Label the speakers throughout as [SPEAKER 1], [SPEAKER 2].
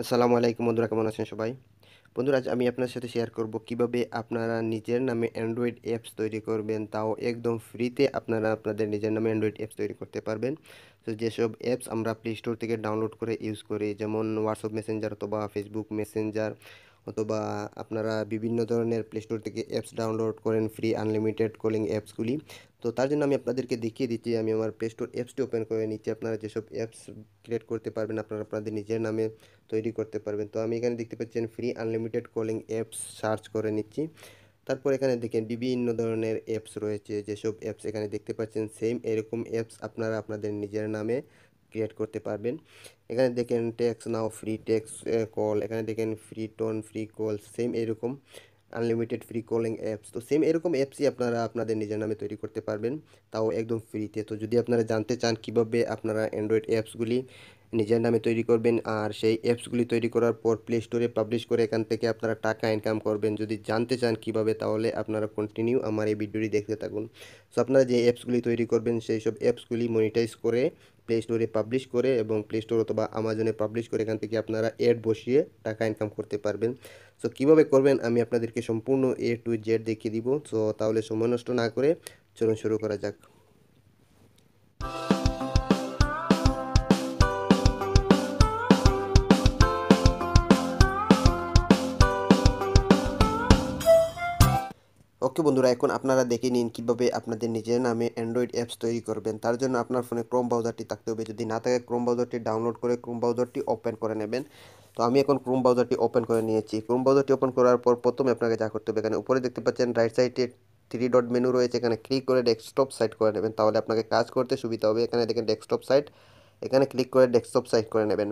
[SPEAKER 1] আসসালামু আলাইকুম বন্ধুরা, কেমন আছেন সবাই? বন্ধুরা, আজ আমি আপনার সাথে শেয়ার করব কিভাবে আপনারা নিজের নামে অ্যান্ড্রয়েড অ্যাপস তৈরি করবেন, তাও একদম ফ্রিতে আপনারা আপনাদের নিজের নামে অ্যান্ড্রয়েড অ্যাপস তৈরি করতে পারবেন। তো যেসব অ্যাপস আমরা প্লে স্টোর থেকে ডাউনলোড করে ইউজ করি, যেমন হোয়াটসঅ্যাপ মেসেঞ্জার অথবা ফেসবুক মেসেঞ্জার, অথবা আপনারা বিভিন্ন ধরনের প্লে স্টোর থেকে অ্যাপস ডাউনলোড করেন ফ্রি আনলিমিটেড কলিং অ্যাপসগুলি। তো তার জন্য আমি আপনাদেরকে দেখিয়ে দিচ্ছি। আমি আমার প্লে স্টোর অ্যাপসটি ওপেন করে নিচ্ছি। আপনারা যেসব অ্যাপস ক্রিয়েট করতে পারবেন, আপনারা আপনাদের নিজের নামে তৈরি করতে পারবেন। তো আমি এখানে দেখতে পাচ্ছেন free unlimited calling apps search করে নিচ্ছি। তারপর এখানে দেখেন বিভিন্ন ধরনের অ্যাপস রয়েছে। যেসব অ্যাপস এখানে দেখতে পাচ্ছেন সেম এরকম অ্যাপস আপনারা আপনাদের নিজের নামে ক্রিয়েট করতে পারবেন। এখানে দেখেন টেক্সট নাও ফ্রি টেক্সট কল, এখানে দেখেন free tone free call, same এরকম আনলিমিটেড ফ্রি কলিং অ্যাপস। তো সেম এরকম অ্যাপসই আপনারা আপনাদের নিজের নামে তৈরি করতে পারবেন, তাও একদম ফ্রিতে। তো যদি আপনারা জানতে চান কিভাবে আপনারা অ্যান্ড্রয়েড অ্যাপসগুলি নিজের নামে তৈরি করবেন আর সেই অ্যাপসগুলি তৈরি করার পর প্লে স্টোরে পাবলিশ করে এখান থেকে আপনারা টাকা ইনকাম করবেন, যদি জানতে চান কিভাবে, তাহলে আপনারা কন্টিনিউ আমার এই ভিডিওটি দেখতে থাকুন। সো আপনারা যে অ্যাপসগুলি তৈরি করবেন সেই সব অ্যাপসগুলি মনিটাইজ করে প্লে স্টোরে পাবলিশ করে এবং প্লে স্টোর অথবা আমাজনে পাবলিশ করে এখান থেকে আপনারা অ্যাড বসিয়ে টাকা ইনকাম করতে পারবেন। সো কীভাবে করবেন আমি আপনাদেরকে সম্পূর্ণ A to Z দেখিয়ে দিব। সো তাহলে সময় নষ্ট না করে চলুন শুরু করা যাক। ওকে বন্ধুরা, এখন আপনারা দেখে নিন কিভাবে আপনাদের নিজের নামে অ্যান্ড্রয়েড অ্যাপস তৈরি করবেন। তার জন্য আপনার ফোনে ক্রোম ব্রাউজারটি থাকতে হবে। যদি না থাকে, ক্রোম ব্রাউজারটি ডাউনলোড করে ক্রোম ব্রাউজারটি ওপেন করে নেবেন। তো আমি এখন ক্রোম ব্রাউজারটি ওপেন করে নিয়েছি। ক্রোম ব্রাউজারটি ওপেন করার পর প্রথমে আপনাকে যা করতে হবে, এখানে উপরে দেখতে পাচ্ছেন রাইট সাইডে থ্রি ডট মেনু রয়েছে, এখানে ক্লিক করে ডেস্কটপ সাইট করে নেবেন, তাহলে আপনাকে কাজ করতে সুবিধা হবে। এখানে দেখেন ডেস্কটপ সাইট, এখানে ক্লিক করে ডেস্কটপ সাইট করে নেবেন।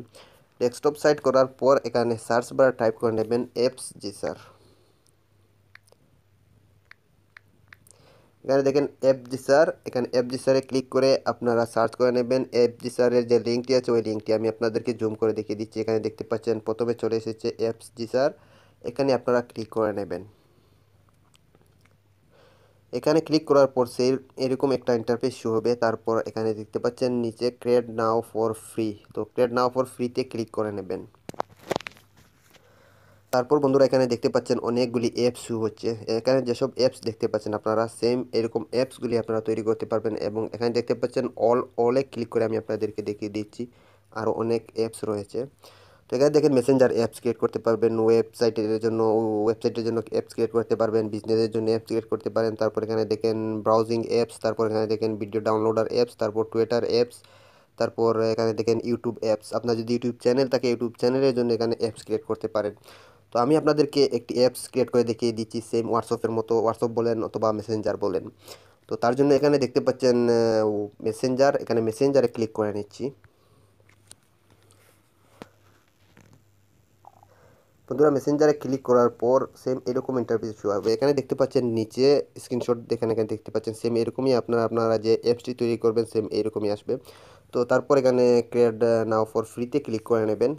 [SPEAKER 1] ডেস্কটপ সাইট করার পর এখানে সার্চ বার টাইপ করে নেবেন অ্যাপস জি স্যার। এখানে দেখেন এফজি স্যার, এখানে এফজি স্যারে ক্লিক করে আপনারা সার্চ করে নেবেন। এফজি স্যারের যে লিঙ্কটি আছে ওই লিঙ্কটি আমি আপনাদেরকে জুম করে দেখিয়ে দিচ্ছি। এখানে দেখতে পাচ্ছেন প্রথমে চলে এসেছে এফজি স্যার, এখানে আপনারা ক্লিক করে নেবেন। এখানে ক্লিক করার পর সেই এরকম একটা ইন্টারফেস শো হবে। তারপর এখানে দেখতে পাচ্ছেন নিচে ক্রিয়েট নাও ফর ফ্রি, তো ক্রিয়েট নাও ফর ফ্রিতে ক্লিক করে নেবেন। তারপর বন্ধুরা এখানে দেখতে পাচ্ছেন অনেকগুলি অ্যাপস শুরু হচ্ছে। এখানে যেসব অ্যাপস দেখতে পাচ্ছেন আপনারা সেম এরকম অ্যাপসগুলি আপনারা তৈরি করতে পারবেন। এবং এখানে দেখতে পাচ্ছেন অলে ক্লিক করে আমি আপনাদেরকে দেখিয়ে দিচ্ছি, আরও অনেক অ্যাপস রয়েছে। তো এখানে দেখেন মেসেঞ্জার অ্যাপস ক্রিয়েট করতে পারবেন, ওয়েবসাইটের জন্য অ্যাপস ক্রিয়েট করতে পারবেন, বিজনেসের জন্য অ্যাপস ক্রিয়েট করতে পারেন। তারপর এখানে দেখেন ব্রাউজিং অ্যাপস, তারপর এখানে দেখেন ভিডিও ডাউনলোডার অ্যাপস, তারপর টুইটার অ্যাপস, তারপর এখানে দেখেন ইউটিউব অ্যাপস। আপনার যদি ইউটিউব চ্যানেল থাকে ইউটিউব চ্যানেলের জন্য এখানে অ্যাপস ক্রিয়েট করতে পারেন। তো আমি আপনাদেরকে একটি অ্যাপস ক্রিয়েট করে দেখিয়ে দিচ্ছি, সেম হোয়াটসঅ্যাপের মতো, হোয়াটসঅ্যাপ বলেন অথবা মেসেঞ্জার বলেন। তো তার জন্য এখানে দেখতে পাচ্ছেন মেসেঞ্জার, এখানে মেসেঞ্জারে ক্লিক করে নিচ্ছি। বন্ধুরা মেসেঞ্জারে ক্লিক করার পর সেম এরকম ইন্টারফেস শো হবে। এখানে দেখতে পাচ্ছেন নিচে স্ক্রিনশট দেখেন, এখানে দেখতে পাচ্ছেন সেম এরকমই আপনারা যে অ্যাপসটি তৈরি করবেন সেম এরকমই আসবে। তো তারপর এখানে ক্রিয়েট নাও ফর ফ্রিতে ক্লিক করে নেবেন।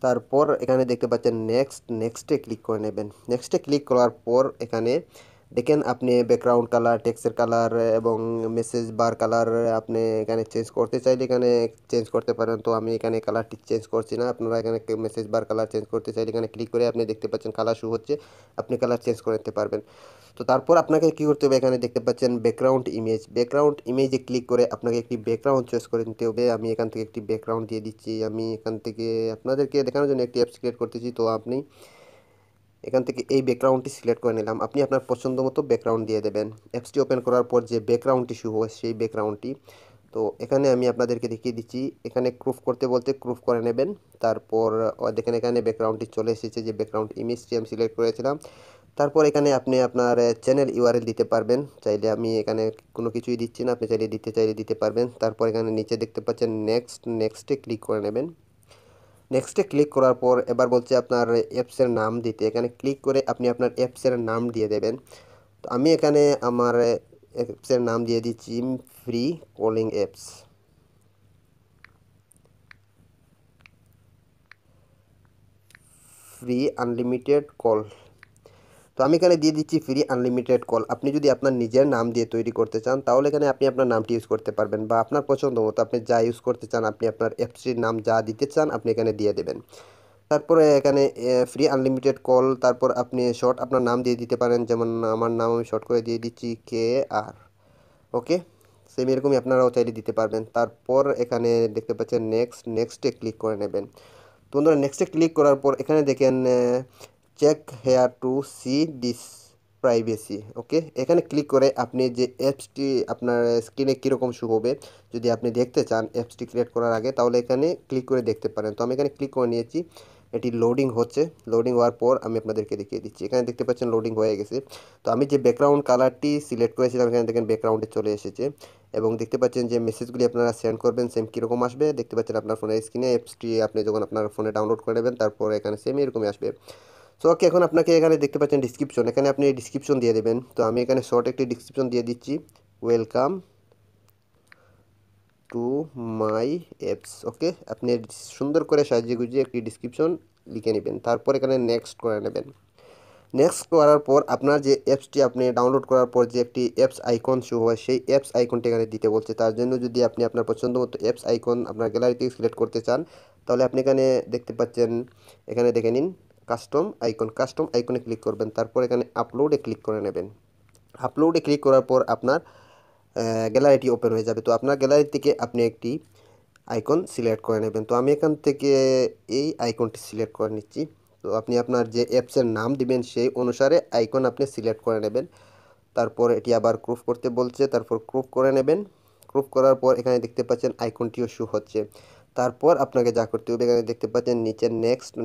[SPEAKER 1] তারপর এখানে দেখতে পাচ্ছেন নেক্সটে ক্লিক করে নেবেন। নেক্সটে ক্লিক করার পর এখানে দেখেন আপনি ব্যাকগ্রাউন্ড কালার, টেক্সটের কালার এবং মেসেজ বার কালার আপনি এখানে চেঞ্জ করতে চাইলে এখানে চেঞ্জ করতে পারেন। তো আমি এখানে কালারটি চেঞ্জ করছি না। আপনারা এখানে মেসেজ বার কালার চেঞ্জ করতে চাইলে এখানে ক্লিক করে আপনি দেখতে পাচ্ছেন কালার শো হচ্ছে, আপনি কালার চেঞ্জ করে নিতে পারবেন। তো তারপর আপনাকে কী করতে হবে, এখানে দেখতে পাচ্ছেন ব্যাকগ্রাউন্ড ইমেজে ক্লিক করে আপনাকে একটি ব্যাকগ্রাউন্ড চয়েস করে নিতে হবে। আমি এখান থেকে একটি ব্যাকগ্রাউন্ড দিয়ে দিচ্ছি। আমি এখান থেকে আপনাদেরকে দেখানোর জন্য একটি অ্যাপস ক্রিয়েট করতেছি। তো আপনি এখান থেকে এই ব্যাকগ্রাউন্ডটি সিলেক্ট করে নিলাম, আপনি আপনার পছন্দ মতো ব্যাকগ্রাউন্ড দিয়ে দেবেন। অ্যাপসটি ওপেন করার পর যে ব্যাকগ্রাউন্ডটি শো হয় সেই ব্যাকগ্রাউন্ডটি, তো এখানে আমি আপনাদেরকে দেখিয়ে দিচ্ছি। এখানে ক্রুফ করতে বলতে ক্রুফ করে নেবেন। তারপর দেখেন এখানে ব্যাকগ্রাউন্ডটি চলে এসেছে, যে ব্যাকগ্রাউন্ড ইমেজটি আমি সিলেক্ট করেছিলাম। তারপর এখানে আপনি আপনার চ্যানেল ইউআরএল দিতে পারবেন চাইলে, আমি এখানে কোনো কিছুই দিচ্ছি না, আপনি চাইলে দিতে পারবেন। তারপর এখানে নিচে দেখতে পাচ্ছেন নেক্সটে ক্লিক করে নেবেন। নেক্সটে ক্লিক করার পর এবার বলছে আপনার অ্যাপসের নাম দিতে, এখানে ক্লিক করে আপনি আপনার অ্যাপসের নাম দিয়ে দেবেন। তো আমি এখানে আমার অ্যাপসের নাম দিয়ে দিচ্ছি free calling apps. Free unlimited call. তো আমি এখানে দিয়ে দিচ্ছি ফ্রি আনলিমিটেড কল। আপনি যদি আপনার নিজের নাম দিয়ে তৈরি করতে চান তাহলে এখানে আপনি আপনার নামটি ইউজ করতে পারবেন, বা আপনার পছন্দ মতো আপনি যা ইউজ করতে চান, আপনি আপনার অ্যাপসটির নাম যা দিতে চান আপনি এখানে দিয়ে দেবেন। তারপরে এখানে ফ্রি আনলিমিটেড কল, তারপর আপনি শর্ট আপনার নাম দিয়ে দিতে পারেন, যেমন আমার নাম আমি শর্ট করে দিয়ে দিচ্ছি KR। ওকে, সেম এরকমই আপনারাও চাইলে দিতে পারবেন। তারপর এখানে দেখতে পাচ্ছেন নেক্সটে ক্লিক করে নেবেন। তো বন্ধুরা নেক্সটে ক্লিক করার পর এখানে দেখেন check here to see this privacy. Okay, এখানে ক্লিক করে আপনি যে অ্যাপসটি আপনার স্ক্রিনে কীরকম শো হবে যদি আপনি দেখতে চান অ্যাপসটি ক্রিয়েট করার আগে, তাহলে এখানে ক্লিক করে দেখতে পারেন। তো আমি এখানে ক্লিক করে নিয়েছি, এটি লোডিং হচ্ছে। লোডিং হওয়ার পর আমি আপনাদেরকে দেখিয়ে দিচ্ছি। এখানে দেখতে পাচ্ছেন লোডিং হয়ে গেছে। তো আমি যে ব্যাকগ্রাউন্ড কালারটি সিলেক্ট করেছিলাম এখানে দেখেন ব্যাকগ্রাউন্ডে চলে এসেছে, এবং দেখতে পাচ্ছেন যে মেসেজগুলি আপনারা সেন্ড করবেন সেম কীরকম আসবে দেখতে পাচ্ছেন আপনার ফোনের স্ক্রিনে। অ্যাপসটি আপনি যখন আপনার ফোনে ডাউনলোড করে নেবেন তারপর এখানে সেম এরকমই আসবে। সো ওকে, এখন আপনাকে এখানে দেখতে পাচ্ছেন ডিসক্রিপশন, এখানে আপনি ডিসক্রিপশন দিয়ে দেবেন। তো আমি এখানে শর্ট একটি ডিসক্রিপশন দিয়ে দিচ্ছি, ওয়েলকাম টু মাই অ্যাপস। ওকে, আপনি সুন্দর করে সাজিয়ে গুজিয়ে একটি ডিসক্রিপশন লিখে নেবেন, তারপর এখানে নেক্সট করে নেবেন। নেক্সট করার পর আপনার যে অ্যাপসটি আপনি ডাউনলোড করার পর যে একটি অ্যাপস আইকন শো হয় সেই অ্যাপস আইকনটি এখানে দিতে বলছে। তার জন্য যদি আপনি আপনার পছন্দ মতো অ্যাপস আইকন আপনার গ্যালারি থেকে সিলেক্ট করতে চান তাহলে আপনি এখানে দেখতে পাচ্ছেন, এখানে দেখে নিন কাস্টম আইকনে ক্লিক করবেন, তারপর এখানে আপলোডে ক্লিক করে নেবেন। আপলোডে ক্লিক করার পর আপনার গ্যালারিটি ওপেন হয়ে যাবে। তো আপনার গ্যালারি থেকে আপনি একটি আইকন সিলেক্ট করে নেবেন। তো আমি এখান থেকে এই আইকনটি সিলেক্ট করে নিচ্ছি। তো আপনি আপনার যে অ্যাপসের নাম দিবেন সেই অনুসারে আইকন আপনি সিলেক্ট করে নেবেন। তারপর এটি আবার ক্রপ করতে বলছে, তারপর ক্রপ করে নেবেন। ক্রপ করার পর এখানে দেখতে পাচ্ছেন আইকনটিও শো হচ্ছে। তারপর আপনাকে যা করতে হবে এখানে দেখতে পাচ্ছেন নিচে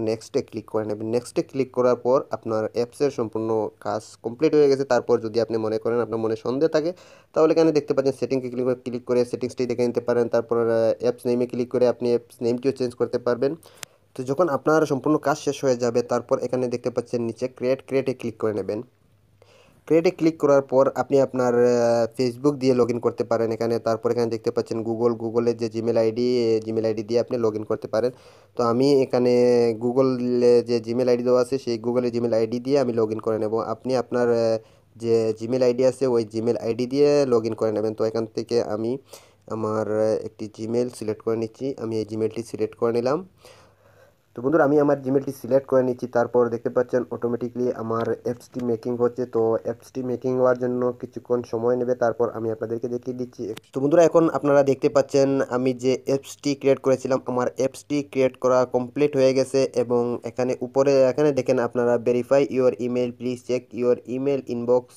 [SPEAKER 1] নেক্সটে ক্লিক করে নেবেন। নেক্সটে ক্লিক করার পর আপনার অ্যাপসের সম্পূর্ণ কাজ কমপ্লিট হয়ে গেছে। তারপর যদি আপনি মনে করেন আপনার মনে সন্দেহ থাকে তাহলে এখানে দেখতে পাচ্ছেন সেটিংকে ক্লিক করে সেটিংসটি দেখে নিতে পারেন। তারপর অ্যাপস নেমে ক্লিক করে আপনি অ্যাপস নেমটিও চেঞ্জ করতে পারবেন। তো যখন আপনার সম্পূর্ণ কাজ শেষ হয়ে যাবে তারপর এখানে দেখতে পাচ্ছেন নিচে ক্রিয়েটে ক্লিক করে নেবেন। ক্রিয়েটে ক্লিক করার পর আপনি আপনার ফেসবুক দিয়ে লগ ইন করতে পারেন এখানে। তারপর এখানে দেখতে পাচ্ছেন গুগলের যে জিমেল আইডি দিয়ে আপনি লগ ইন করতে পারেন। তো আমি এখানে গুগলে যে জিমেল আইডি দেওয়া আছে সেই গুগলের জিমেল আইডি দিয়ে আমি লগ ইন করে নেব। আপনি আপনার যে জিমেল আইডি আছে ওই জিমেল আইডি দিয়ে লগ ইন করে নেবেন। তো এখান থেকে আমি আমার একটি জিমেল সিলেক্ট করে নিচ্ছি, আমি এই জিমেলটি সিলেক্ট করে নিলাম। তো বন্ধুরা আমি আমার জিমেলটি সিলেক্ট করে নিচ্ছি, তারপর দেখতে পাচ্ছেন অটোমেটিকলি আমার অ্যাপসটি মেকিং হচ্ছে। তো অ্যাপসটি মেকিং হওয়ার জন্য কিছুক্ষণ সময় নেবে, তারপর আমি আপনাদেরকে দেখিয়ে দিচ্ছি। তো বন্ধুরা এখন আপনারা দেখতে পাচ্ছেন আমি যে অ্যাপসটি ক্রিয়েট করেছিলাম আমার অ্যাপসটি ক্রিয়েট করা কমপ্লিট হয়ে গেছে, এবং এখানে উপরে এখানে দেখেন আপনারা verify your email, please check your email inbox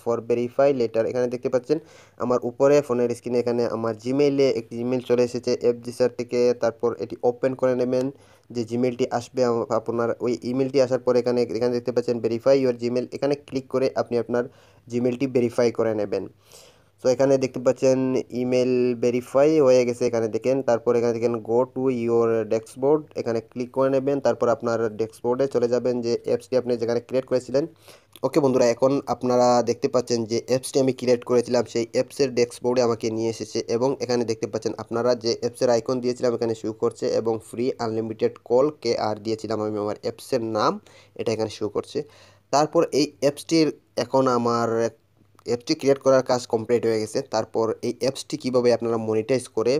[SPEAKER 1] for verify letter. এখানে দেখতে পাচ্ছেন আমার উপরে ফোনের স্ক্রিনে এখানে আমার জিমেইলে একটি জিমেল চলে এসেছে এফজি স্যার থেকে। তারপর এটি ওপেন করে নেবেন, যে জিমেলটি আসবে আপনার ওই ইমেলটি আসার পরে এখানে এখানে দেখতে পাচ্ছেন ভেরিফাই ইউর জিমেল, এখানে ক্লিক করে আপনি আপনার জিমেলটি ভেরিফাই করে নেবেন। সো এখানে দেখতে পাচ্ছেন ইমেল ভেরিফাই হয়ে গেছে এখানে দেখেন। তারপর এখানে দেখেন গো টু ইউর ডেস্কবোর্ড, এখানে ক্লিক করে নেবেন। তারপর আপনার ডেস্কবোর্ডে চলে যাবেন যে অ্যাপসটি আপনি যেখানে ক্রিয়েট করেছিলেন। ওকে বন্ধুরা এখন আপনারা দেখতে পাচ্ছেন যে অ্যাপসটি আমি ক্রিয়েট করেছিলাম সেই অ্যাপসের ডেস্কবোর্ডে আমাকে নিয়ে এসেছে, এবং এখানে দেখতে পাচ্ছেন আপনারা যে অ্যাপসের আইকন দিয়েছিলাম এখানে শো করছে, এবং ফ্রি আনলিমিটেড কল KR দিয়েছিলাম আমি আমার অ্যাপসের নাম, এটা এখানে শো করছে। তারপর এই অ্যাপসটির এখন আমার অ্যাপসটি ক্রিয়েট করার কাজ কমপ্লিট হয়ে গেছে। তারপর এই অ্যাপসটি কীভাবে আপনারা মনিটাইজ করে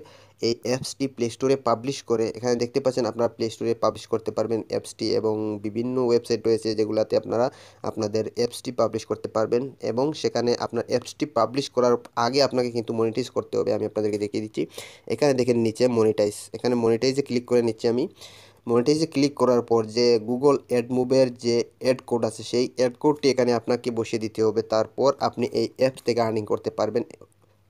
[SPEAKER 1] এই অ্যাপসটি প্লে স্টোরে পাবলিশ করে, এখানে দেখতে পাচ্ছেন আপনারা প্লে স্টোরে পাবলিশ করতে পারবেন অ্যাপসটি, এবং বিভিন্ন ওয়েবসাইট রয়েছে যেগুলোতে আপনারা আপনাদের অ্যাপসটি পাবলিশ করতে পারবেন। এবং সেখানে আপনার অ্যাপসটি পাবলিশ করার আগে আপনাকে কিন্তু মনিটাইজ করতে হবে, আমি আপনাদেরকে দেখিয়ে দিচ্ছি। এখানে দেখেন নিচে মনিটাইজ, এখানে মনিটাইজে ক্লিক করে নিচ্ছি আমি। মনিটাইজে ক্লিক করার পর যে গুগল অ্যাড মুভের যে অ্যাড কোড আছে সেই অ্যাড কোডটি এখানে আপনাকে বসিয়ে দিতে হবে। তারপর আপনি এই অ্যাপস থেকে আর্নিং করতে পারবেন,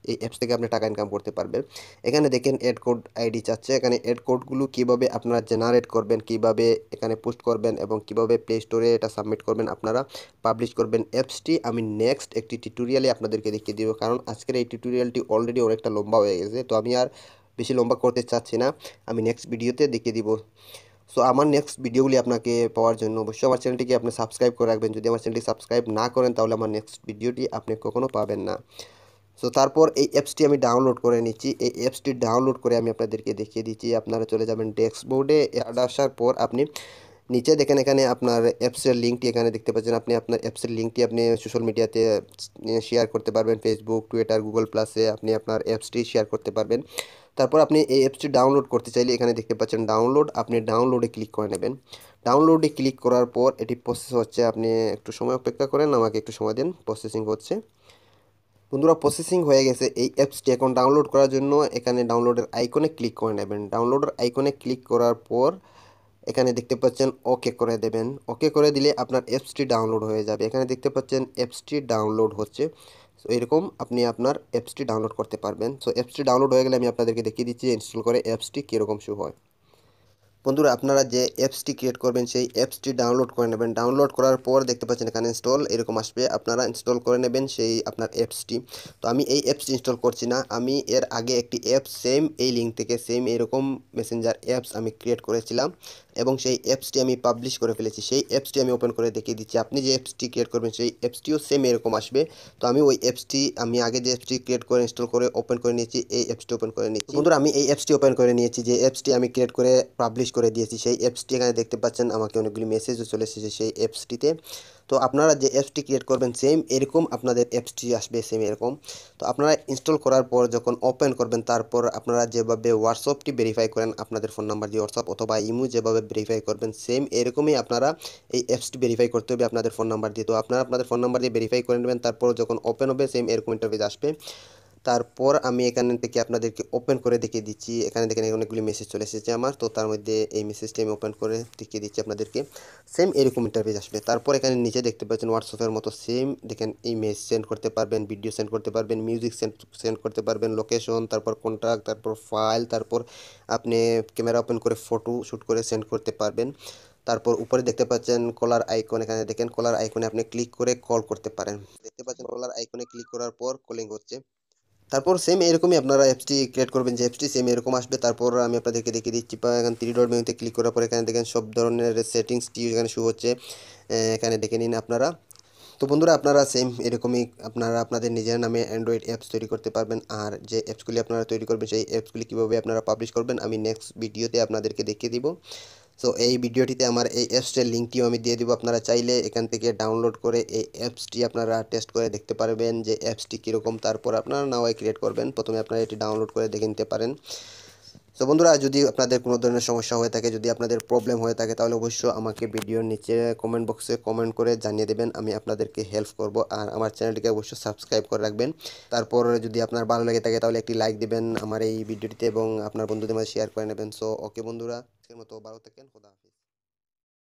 [SPEAKER 1] এই অ্যাপস থেকে আপনি টাকা ইনকাম করতে পারবেন। এখানে দেখেন অ্যাড কোড আইডি চাচ্ছে, এখানে অ্যাড কোডগুলো কীভাবে আপনারা জেনারেট করবেন, কিভাবে এখানে পোস্ট করবেন, এবং কিভাবে প্লে স্টোরে এটা সাবমিট করবেন, আপনারা পাবলিশ করবেন অ্যাপসটি আমি নেক্সট একটি টিউটোরিয়ালে আপনাদেরকে দেখিয়ে দিব। কারণ আজকের এই টিউটোরিয়ালটি অলরেডি অনেকটা লম্বা হয়ে গেছে, তো আমি আর বেশি লম্বা করতে চাচ্ছি না, আমি নেক্সট ভিডিওতে দেখিয়ে দিব। সো আমার নেক্সট ভিডিওগুলি আপনাকে পাওয়ার জন্য অবশ্যই আমার চ্যানেলটিকে আপনি সাবস্ক্রাইব করে রাখবেন। যদি আমার চ্যানেলটি সাবস্ক্রাইব না করেন তাহলে আমার নেক্সট ভিডিওটি আপনি কখনো পাবেন না। সো তারপর এই অ্যাপসটি আমি ডাউনলোড করে নিচ্ছি, এই অ্যাপসটি ডাউনলোড করে আমি আপনাদেরকে দেখিয়ে দিচ্ছি। আপনারা চলে যাবেন ডেস্কবোর্ডে, আসার পর আপনি নিচে দেখেন এখানে আপনার অ্যাপসের লিঙ্কটি এখানে দেখতে পাচ্ছেন, আপনি আপনার অ্যাপসের লিঙ্কটি আপনি সোশ্যাল মিডিয়াতে শেয়ার করতে পারবেন, ফেসবুক, টুইটার, গুগল প্লাসে আপনি আপনার অ্যাপসটি শেয়ার করতে পারবেন। তারপর আপনি এই অ্যাপসটি ডাউনলোড করতে চাইলে এখানে দেখতে পাচ্ছেন ডাউনলোড, আপনি ডাউনলোডে ক্লিক করে নেবেন। ডাউনলোডে ক্লিক করার পর এটি প্রসেস হচ্ছে, আপনি একটু সময় অপেক্ষা করেন, আমাকে একটু সময় দিন, প্রসেসিং হচ্ছে। বন্ধুরা প্রসেসিং হয়ে গেছে। এই অ্যাপসটি এখন ডাউনলোড করার জন্য এখানে ডাউনলোডের আইকনে ক্লিক করে নেবেন। ডাউনলোডের আইকনে ক্লিক করার পর এখানে দেখতে পাচ্ছেন ওকে করে দেবেন। ওকে করে দিলে আপনার অ্যাপসটি ডাউনলোড হয়ে যাবে। এখানে দেখতে পাচ্ছেন অ্যাপসটি ডাউনলোড হচ্ছে। সো এরকম আপনি আপনার অ্যাপসটি ডাউনলোড করতে পারবেন। সো অ্যাপসটি ডাউনলোড হয়ে গেলে আমি আপনাদেরকে দেখিয়ে দিচ্ছি ইনস্টল করে অ্যাপসটি কীরকম শো হয়। বন্ধুরা আপনারা যে অ্যাপসটি ক্রিয়েট করবেন সেই অ্যাপসটি ডাউনলোড করে নেবেন। ডাউনলোড করার পর দেখতে পাচ্ছেন এখানে ইনস্টল এরকম আসবে, আপনারা ইনস্টল করে নেবেন সেই আপনার অ্যাপসটি। তো আমি এই অ্যাপসটি ইনস্টল করছি না, আমি এর আগে একটি অ্যাপস সেম এই লিঙ্ক থেকে সেম এরকম মেসেঞ্জার অ্যাপস আমি ক্রিয়েট করেছিলাম এবং সেই অ্যাপসটি আমি পাবলিশ করে ফেলেছি। সেই অ্যাপসটি আমি ওপেন করে দেখিয়ে দিচ্ছি। আপনি যে অ্যাপসটি ক্রিয়েট করবেন সেই অ্যাপসটিও সেম এরকম আসবে। তো আমি ওই অ্যাপসটি আমি আগে যে অ্যাপসটি ক্রিয়েট করে ইনস্টল করে ওপেন করে নিয়েছি, এই অ্যাপসটি ওপেন করে নিচ্ছি। বন্ধুরা আমি এই অ্যাপসটি ওপেন করে নিয়েছি, যে অ্যাপসটি আমি ক্রিয়েট করে পাবলিশ করে দিয়েছি সেই অ্যাপসটি এখানে দেখতে পাচ্ছেন, আমাকে অনেকগুলি মেসেজও চলে এসেছে সেই অ্যাপসটিতে। তো আপনারা যে অ্যাপসটি ক্রিয়েট করবেন সেম এরকম আপনাদের অ্যাপসটি আসবে সেম এরকম। তো আপনারা ইনস্টল করার পর যখন ওপেন করবেন তারপর আপনারা যেভাবে হোয়াটসঅ্যাপটি ভেরিফাই করেন আপনাদের ফোন নাম্বার দিয়ে হোয়াটসঅ্যাপ অথবা ইমো যেভাবে ভেরিফাই করবেন সেম এরকমই আপনারা এই অ্যাপসটি ভেরিফাই করতে হবে আপনাদের ফোন নাম্বার দিয়ে। তো আপনারা আপনাদের ফোন নাম্বার দিয়ে ভেরিফাই করে নেবেন, তারপর যখন ওপেন হবে সেম এরকম ইন্টারফেস আসবে। তারপর আমি এখান থেকে আপনাদেরকে ওপেন করে দেখিয়ে দিচ্ছি। এখানে দেখেন অনেকগুলি মেসেজ চলে এসেছে আমার, তো তার মধ্যে এই মেসেজটি আমি ওপেন করে দেখিয়ে দিচ্ছি আপনাদেরকে। সেম এরকম ইন্টারফেস আসবে। তারপর এখানে নিচে দেখতে পাচ্ছেন হোয়াটসঅ্যাপের মতো সেম দেখেন ইমেজ সেন্ড করতে পারবেন, ভিডিও সেন্ড করতে পারবেন, মিউজিক সেন্ড করতে পারবেন, লোকেশন, তারপর কন্ট্যাক্ট, তারপর ফাইল, তারপর আপনি ক্যামেরা ওপেন করে ফটো শ্যুট করে সেন্ড করতে পারবেন। তারপর উপরে দেখতে পাচ্ছেন কলার আইকন, এখানে দেখেন কলার আইকনে আপনি ক্লিক করে কল করতে পারেন। দেখতে পাচ্ছেন কলার আইকনে ক্লিক করার পর কলিং হচ্ছে। তারপর সেম এরকমই আপনারা অ্যাপসটি ক্রিয়েট করবেন, যে অ্যাপসটি সেম এরকম আসবে। তারপর আমি আপনাদেরকে দেখিয়ে দিচ্ছি, এখানে থ্রি ডট মেনুতে ক্লিক করার পর এখানে দেখেন সব ধরনের সেটিংসটি এখানে শো হচ্ছে, এখানে দেখে নিন আপনারা। তো বন্ধুরা আপনারা সেম এরকমই আপনারা আপনাদের নিজের নামে অ্যান্ড্রয়েড অ্যাপস তৈরি করতে পারবেন। আর যে অ্যাপসগুলি আপনারা তৈরি করবেন সেই অ্যাপসগুলি কীভাবে আপনারা পাবলিশ করবেন আমি নেক্সট ভিডিওতে আপনাদেরকে দেখিয়ে দিব। সো এই ভিডিওটিতে আমার এই অ্যাপসটির লিঙ্কটিও আমি দিয়ে দিব, আপনারা চাইলে এখান থেকে ডাউনলোড করে এই অ্যাপসটি আপনারা টেস্ট করে দেখতে পারবেন যে অ্যাপসটি কীরকম। তারপর আপনারা না হয় ক্রিয়েট করবেন, প্রথমে আপনারা এটি ডাউনলোড করে দেখে নিতে পারেন। সো বন্ধুরা যদি আপনাদের কোনো ধরনের সমস্যা হয়ে থাকে, যদি আপনাদের প্রবলেম হয়ে থাকে, তাহলে অবশ্যই আমাকে ভিডিওর নিচে কমেন্ট বক্সে কমেন্ট করে জানিয়ে দেবেন, আমি আপনাদেরকে হেল্প করব। আর আমার চ্যানেলটিকে অবশ্যই সাবস্ক্রাইব করে রাখবেন। তারপর যদি আপনার ভালো লেগে থাকে তাহলে একটি লাইক দিবেন আমার এই ভিডিওটিতে এবং আপনার বন্ধুদের মাঝে শেয়ার করে নেবেন। সো ওকে বন্ধুরা, আজকের মতো ভালো থাকেন, খোদা হাফেজ।